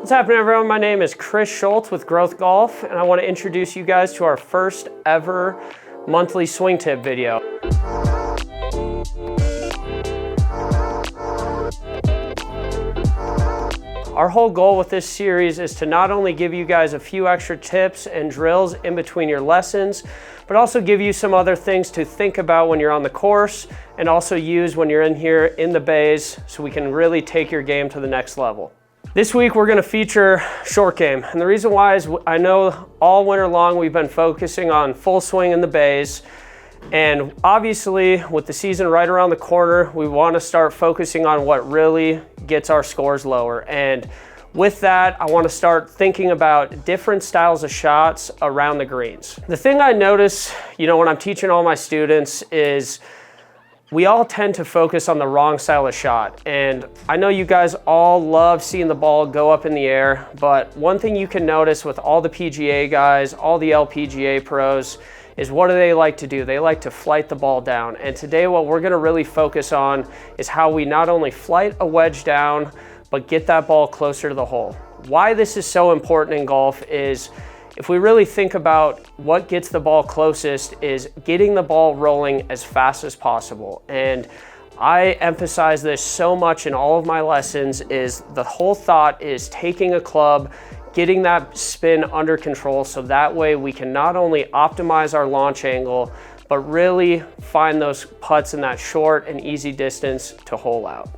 What's happening, everyone? My name is Chris Schultz with Growth Golf, and I want to introduce you guys to our first ever monthly swing tip video. Our whole goal with this series is to not only give you guys a few extra tips and drills in between your lessons, but also give you some other things to think about when you're on the course and also use when you're in here in the bays so we can really take your game to the next level. This week we're going to feature short game, and the reason why is I know all winter long we've been focusing on full swing in the bays, and obviously with the season right around the corner we want to start focusing on what really gets our scores lower. And with that, I want to start thinking about different styles of shots around the greens. The thing I notice, when I'm teaching all my students is we all tend to focus on the wrong style of shot. And I know you guys all love seeing the ball go up in the air, but one thing you can notice with all the PGA guys, all the LPGA pros, is what do they like to do? They like to flight the ball down. And today what we're gonna really focus on is how we not only flight a wedge down, but get that ball closer to the hole. Why this is so important in golf is if we really think about what gets the ball closest is getting the ball rolling as fast as possible. And I emphasize this so much in all of my lessons is the whole thought is taking a club, getting that spin under control so that way we can not only optimize our launch angle, but really find those putts in that short and easy distance to hole out.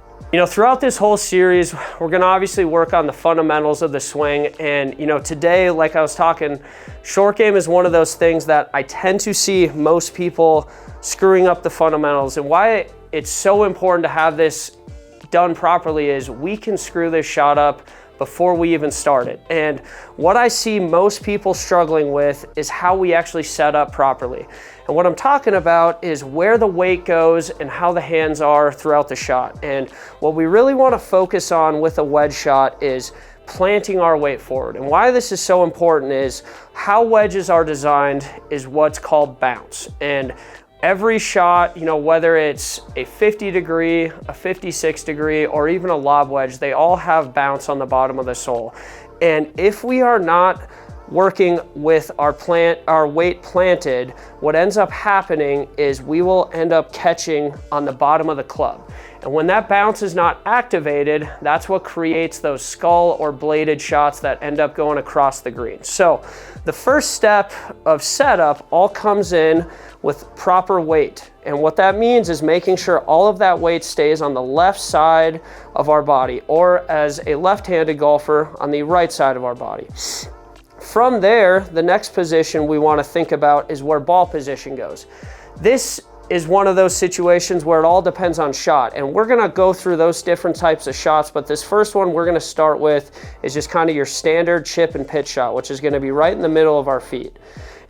Throughout this whole series, we're gonna obviously work on the fundamentals of the swing. And today, like I was talking, short game is one of those things that I tend to see most people screwing up the fundamentals. And why it's so important to have this done properly is we can screw this shot up before we even start it. And what I see most people struggling with is how we actually set up properly. And what I'm talking about is where the weight goes and how the hands are throughout the shot. And what we really want to focus on with a wedge shot is planting our weight forward. And why this is so important is how wedges are designed is what's called bounce. And every shot, whether it's a 50 degree, a 56 degree, or even a lob wedge, they all have bounce on the bottom of the sole. And if we are not working with our weight planted, what ends up happening is we will end up catching on the bottom of the club. And when that bounce is not activated, that's what creates those skull or bladed shots that end up going across the green. So the first step of setup all comes in with proper weight. And what that means is making sure all of that weight stays on the left side of our body, or as a left-handed golfer, on the right side of our body. From there, the next position we want to think about is where ball position goes. This is one of those situations where it all depends on shot, and we're going to go through those different types of shots, but this first one we're going to start with is just kind of your standard chip and pitch shot, which is going to be right in the middle of our feet.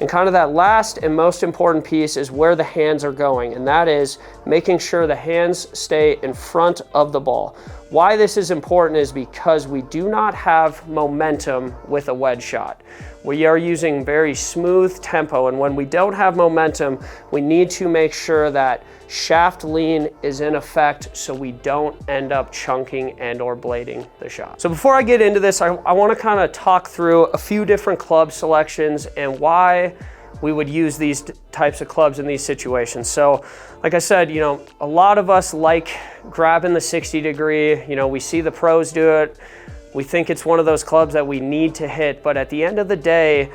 And kind of that last and most important piece is where the hands are going, and that is making sure the hands stay in front of the ball. Why this is important is because we do not have momentum with a wedge shot. We are using very smooth tempo, and when we don't have momentum, we need to make sure that shaft lean is in effect so we don't end up chunking and or blading the shot. So before I get into this, I want to kind of talk through a few different club selections and why we would use these types of clubs in these situations. So like I said, a lot of us like grabbing the 60 degree, we see the pros do it. We think it's one of those clubs that we need to hit, but at the end of the day,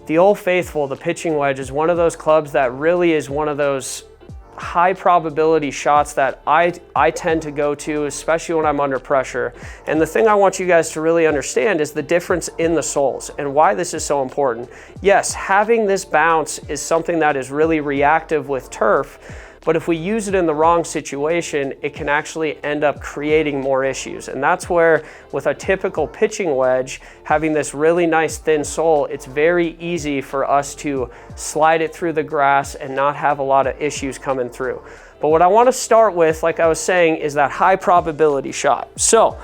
the Old Faithful, the pitching wedge, is one of those clubs that really is one of those high probability shots that I tend to go to, especially when I'm under pressure. And the thing I want you guys to really understand is the difference in the soles and why this is so important. Yes, having this bounce is something that is really reactive with turf, but if we use it in the wrong situation, it can actually end up creating more issues. And that's where, with a typical pitching wedge, having this really nice thin sole, it's very easy for us to slide it through the grass and not have a lot of issues coming through. But what I want to start with, like I was saying, is that high probability shot. So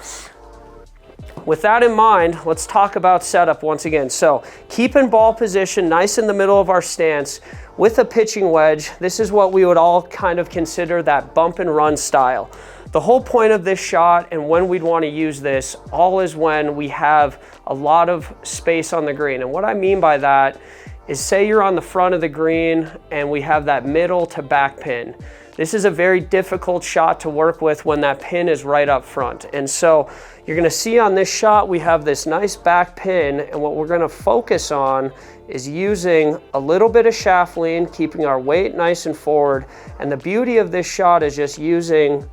with that in mind, let's talk about setup once again. So keeping ball position nice in the middle of our stance with a pitching wedge. This is what we would all kind of consider that bump and run style. The whole point of this shot and when we'd want to use this all is when we have a lot of space on the green. And what I mean by that is, say you're on the front of the green and we have that middle to back pin. This is a very difficult shot to work with when that pin is right up front. And so you're gonna see on this shot, we have this nice back pin, and what we're gonna focus on is using a little bit of shaft lean, keeping our weight nice and forward. And the beauty of this shot is just using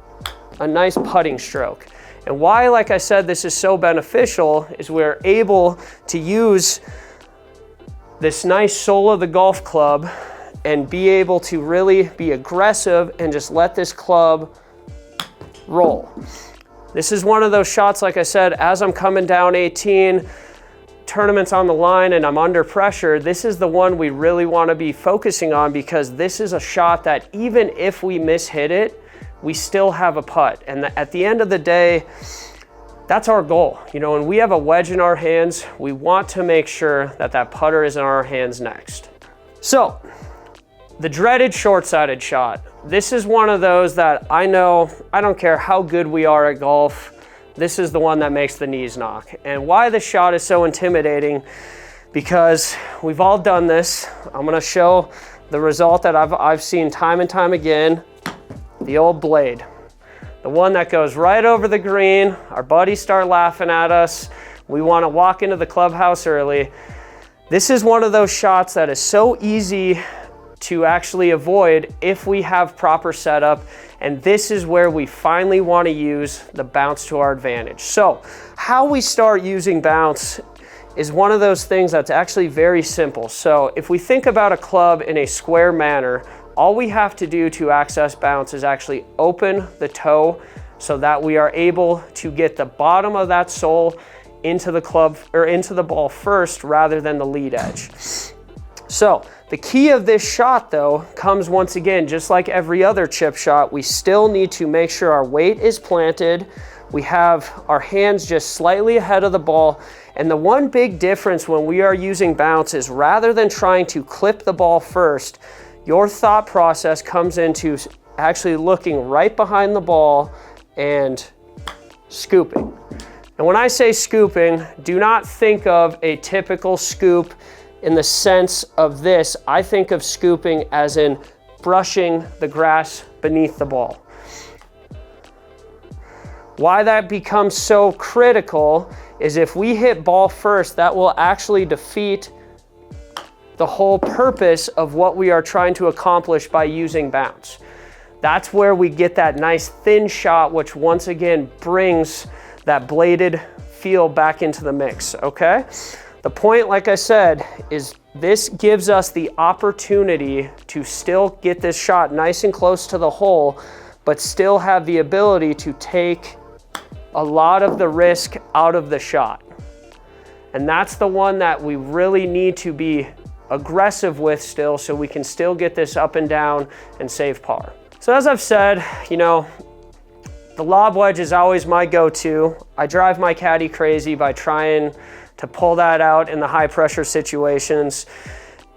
a nice putting stroke. And why, like I said, this is so beneficial is we're able to use this nice sole of the golf club and be able to really be aggressive and just let this club roll. This is one of those shots, like I said, as I'm coming down 18, tournaments on the line and I'm under pressure, this is the one we really want to be focusing on, because this is a shot that even if we mishit it, we still have a putt. And at the end of the day, that's our goal. You know, when we have a wedge in our hands, we want to make sure that that putter is in our hands next. So, the dreaded short-sided shot. This is one of those that I know, I don't care how good we are at golf, this is the one that makes the knees knock. And why this shot is so intimidating, because we've all done this. I'm gonna show the result that I've seen time and time again. The old blade, the one that goes right over the green. Our buddies start laughing at us. We want to walk into the clubhouse early. This is one of those shots that is so easy to actually avoid if we have proper setup. And this is where we finally want to use the bounce to our advantage. So how we start using bounce is one of those things that's actually very simple. So if we think about a club in a square manner, all we have to do to access bounce is actually open the toe so that we are able to get the bottom of that sole into the club or into the ball first rather than the lead edge. So the key of this shot though comes once again, just like every other chip shot, we still need to make sure our weight is planted. We have our hands just slightly ahead of the ball. And the one big difference when we are using bounce is rather than trying to clip the ball first, your thought process comes into actually looking right behind the ball and scooping. And when I say scooping, do not think of a typical scoop in the sense of this. I think of scooping as in brushing the grass beneath the ball. Why that becomes so critical is if we hit ball first, that will actually defeat the whole purpose of what we are trying to accomplish by using bounce. That's where we get that nice thin shot, which once again brings that bladed feel back into the mix, okay? The point, like I said, is this gives us the opportunity to still get this shot nice and close to the hole, but still have the ability to take a lot of the risk out of the shot. And that's the one that we really need to be aggressive with still, so we can still get this up and down and save par. So as I've said, you know, the lob wedge is always my go-to. I drive my caddy crazy by trying to pull that out in the high pressure situations.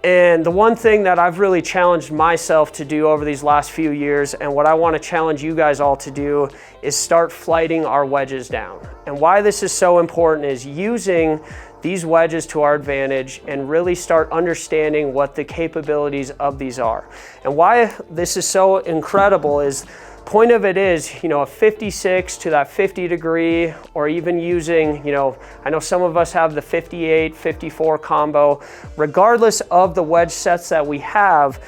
And the one thing that I've really challenged myself to do over these last few years, and what I want to challenge you guys all to do, is start flighting our wedges down. And why this is so important is using these wedges to our advantage and really start understanding what the capabilities of these are. And why this is so incredible is, point of it is, you know, a 56 to that 50 degree, or even using, you know, I know some of us have the 58, 54 combo. Regardless of the wedge sets that we have,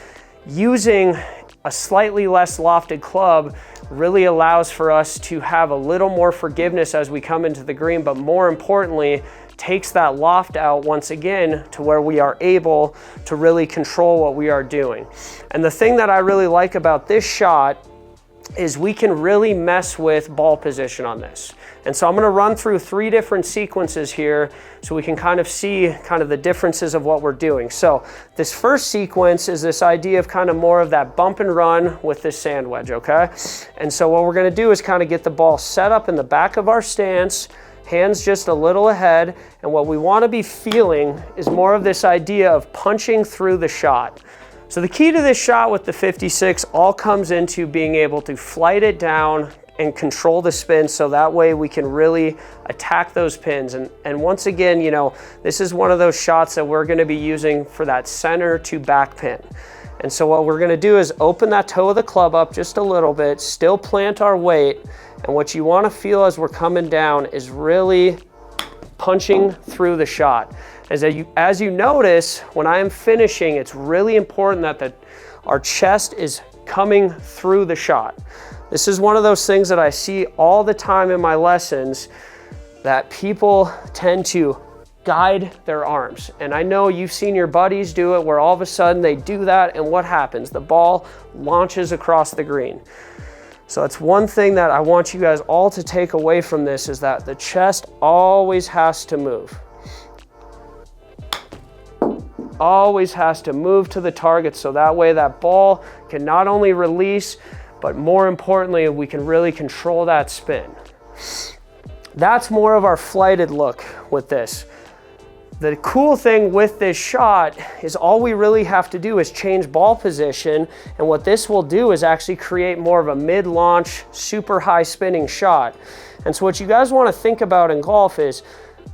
using a slightly less lofted club really allows for us to have a little more forgiveness as we come into the green, but more importantly, takes that loft out once again to where we are able to really control what we are doing. And the thing that I really like about this shot is we can really mess with ball position on this. And so I'm gonna run through 3 different sequences here so we can kind of see kind of the differences of what we're doing. So this first sequence is this idea of kind of more of that bump and run with this sand wedge, okay? And so what we're gonna do is kind of get the ball set up in the back of our stance, hands just a little ahead, and what we want to be feeling is more of this idea of punching through the shot. So the key to this shot with the 56 all comes into being able to flight it down and control the spin, so that way we can really attack those pins. And once again, you know, this is one of those shots that we're gonna be using for that center to back pin. And so what we're gonna do is open that toe of the club up just a little bit, still plant our weight, and what you wanna feel as we're coming down is really punching through the shot. As you notice, when I am finishing, it's really important that our chest is coming through the shot. This is one of those things that I see all the time in my lessons, that people tend to guide their arms. And I know you've seen your buddies do it, where all of a sudden they do that, and what happens? The ball launches across the green. So that's one thing that I want you guys all to take away from this, is that the chest always has to move. Always has to move to the target, so that way that ball can not only release, but more importantly, we can really control that spin. That's more of our flighted look with this. The cool thing with this shot is all we really have to do is change ball position, and what this will do is actually create more of a mid-launch, super high spinning shot. And so what you guys want to think about in golf is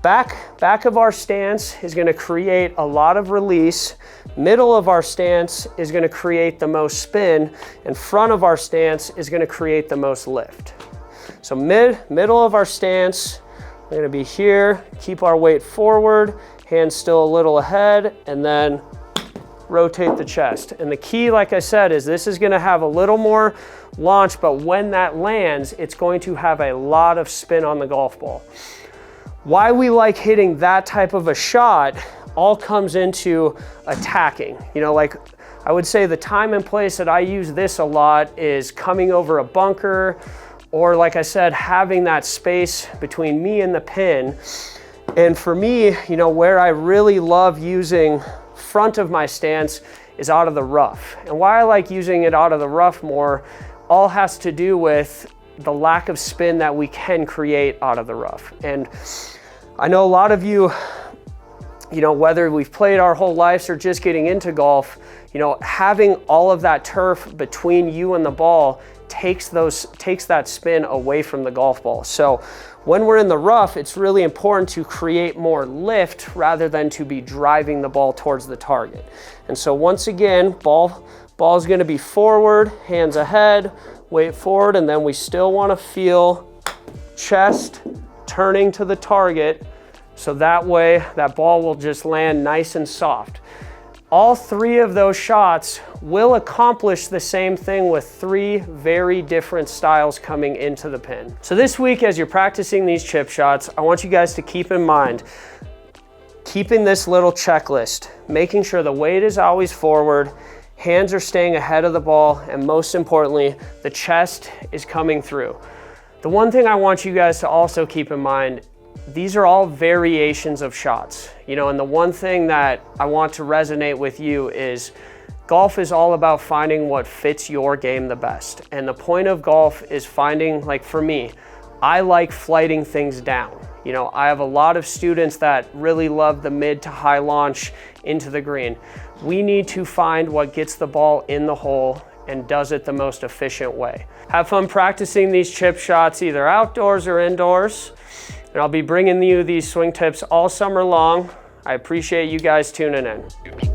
back of our stance is going to create a lot of release, middle of our stance is going to create the most spin, and front of our stance is going to create the most lift. So middle of our stance, we're going to be here, keep our weight forward, hands still a little ahead, and then rotate the chest. And the key, like I said, is this is going to have a little more launch, but when that lands, it's going to have a lot of spin on the golf ball. Why we like hitting that type of a shot all comes into attacking. You know, like I would say the time and place that I use this a lot is coming over a bunker, or like I said, having that space between me and the pin. And for me, you know, where I really love using front of my stance is out of the rough. And why I like using it out of the rough more all has to do with the lack of spin that we can create out of the rough. And I know a lot of you know, whether we've played our whole lives or just getting into golf, you know, having all of that turf between you and the ball takes that spin away from the golf ball. So when we're in the rough, it's really important to create more lift rather than to be driving the ball towards the target. And so once again, ball's gonna be forward, hands ahead, weight forward, and then we still wanna feel chest turning to the target, so that way that ball will just land nice and soft. All three of those shots will accomplish the same thing with three very different styles coming into the pin. So this week, as you're practicing these chip shots, I want you guys to keep in mind, keeping this little checklist, making sure the weight is always forward, hands are staying ahead of the ball, and most importantly, the chest is coming through. The one thing I want you guys to also keep in mind, these are all variations of shots, you know, and the one thing that I want to resonate with you is golf is all about finding what fits your game the best. And the point of golf is finding, like for me, I like flighting things down. You know, I have a lot of students that really love the mid to high launch into the green. We need to find what gets the ball in the hole and does it the most efficient way. Have fun practicing these chip shots either outdoors or indoors. And I'll be bringing you these swing tips all summer long. I appreciate you guys tuning in.